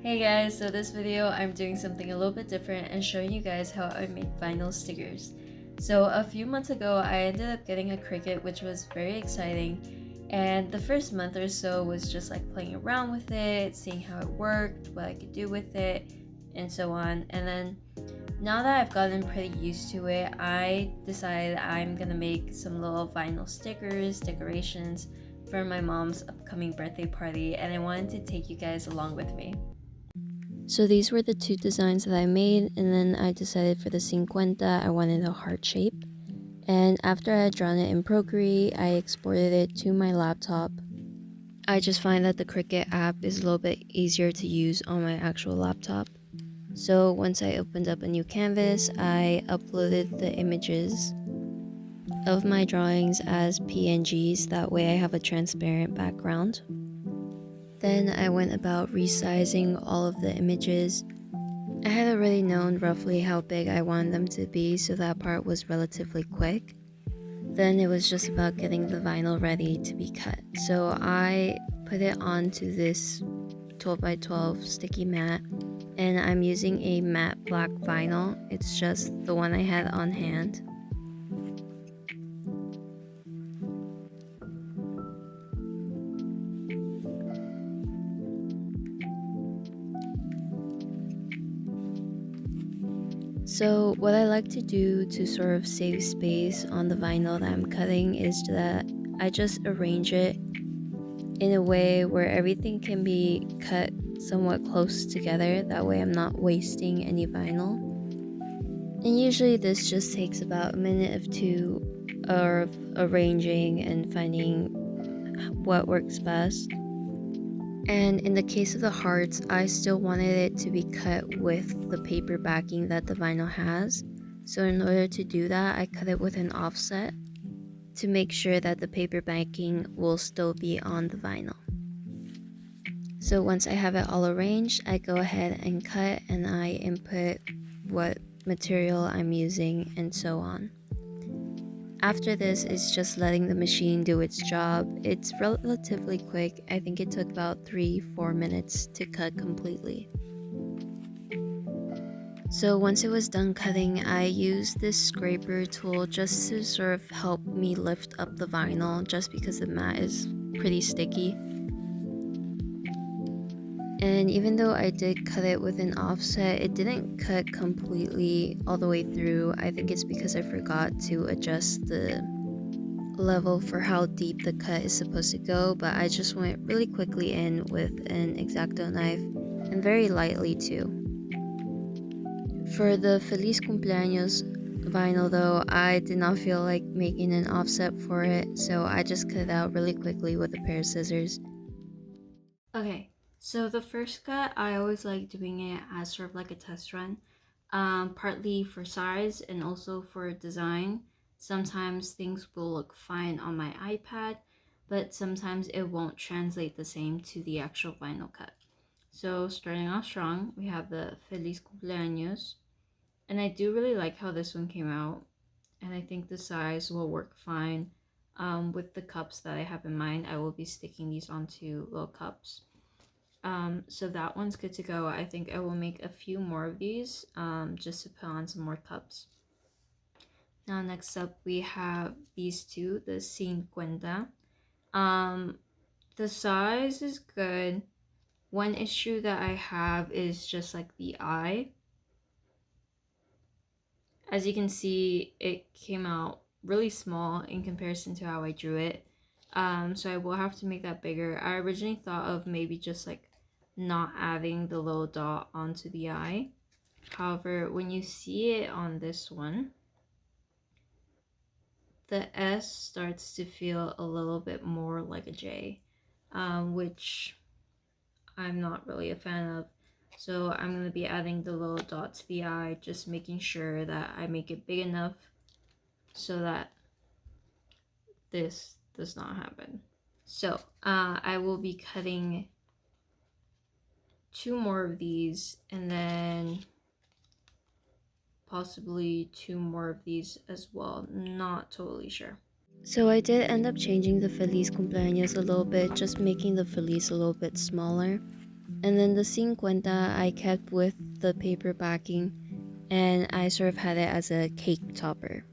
Hey guys, so this video I'm doing something a little bit different and showing you guys how I make vinyl stickers. So a few months ago I ended up getting a Cricut, which was very exciting, and the first month or so was just like playing around with it, seeing how it worked, what I could do with it, and so on. And then now that I've gotten pretty used to it, I decided I'm gonna make some little vinyl stickers, decorations for my mom's upcoming birthday party, and I wanted to take you guys along with me. So these were the two designs that I made, and then I decided for the 50 I wanted a heart shape. And after I had drawn it in Procreate, I exported it to my laptop. I just find that the Cricut app is a little bit easier to use on my actual laptop. So once I opened up a new canvas, I uploaded the images of my drawings as PNGs, that way I have a transparent background. Then I went about resizing all of the images. I had already known roughly how big I wanted them to be, so that part was relatively quick. Then it was just about getting the vinyl ready to be cut. So I put it onto this 12 by 12 sticky mat, and I'm using a matte black vinyl. It's just the one I had on hand. So what I like to do to sort of save space on the vinyl that I'm cutting is that I just arrange it in a way where everything can be cut somewhat close together. That way I'm not wasting any vinyl. And usually this just takes about a minute or two of arranging and finding what works best. And in the case of the hearts, I still wanted it to be cut with the paper backing that the vinyl has. So in order to do that, I cut it with an offset to make sure that the paper backing will still be on the vinyl. So once I have it all arranged, I go ahead and cut, and I input what material I'm using and so on. After this, it's just letting the machine do its job. It's relatively quick. I think it took about 3-4 minutes to cut completely. So once it was done cutting, I used this scraper tool just to sort of help me lift up the vinyl, just because the mat is pretty sticky. And even though I did cut it with an offset, it didn't cut completely all the way through. I think it's because I forgot to adjust the level for how deep the cut is supposed to go, but I just went really quickly in with an X-Acto knife, and very lightly too. For the Feliz Cumpleaños vinyl though, I did not feel like making an offset for it, so I just cut it out really quickly with a pair of scissors. Okay, so the first cut, I always like doing it as sort of like a test run, partly for size and also for design. Sometimes things will look fine on my iPad, but sometimes it won't translate the same to the actual vinyl cut. So starting off strong, we have the Feliz Cumpleaños, and I do really like how this one came out, and I think the size will work fine. With the cups that I have in mind, I will be sticking these onto little cups. So that one's good to go. I think I will make a few more of these just to put on some more cups. Now next up we have these two, the 50. The size is good. One issue that I have is just like the eye. As you can see, it came out really small in comparison to how I drew it. So I will have to make that bigger. I originally thought of maybe just like not adding the little dot onto the eye. However, when you see it on this one, the S starts to feel a little bit more like a J, which I'm not really a fan of. So I'm going to be adding the little dot to the eye, just making sure that I make it big enough so that this does not happen. So I will be cutting 2 more of these, and then possibly 2 more of these as well. Not totally sure. So I did end up changing the Feliz Cumpleaños a little bit, just making the Feliz a little bit smaller. And then the 50 I kept with the paper backing, and I sort of had it as a cake topper.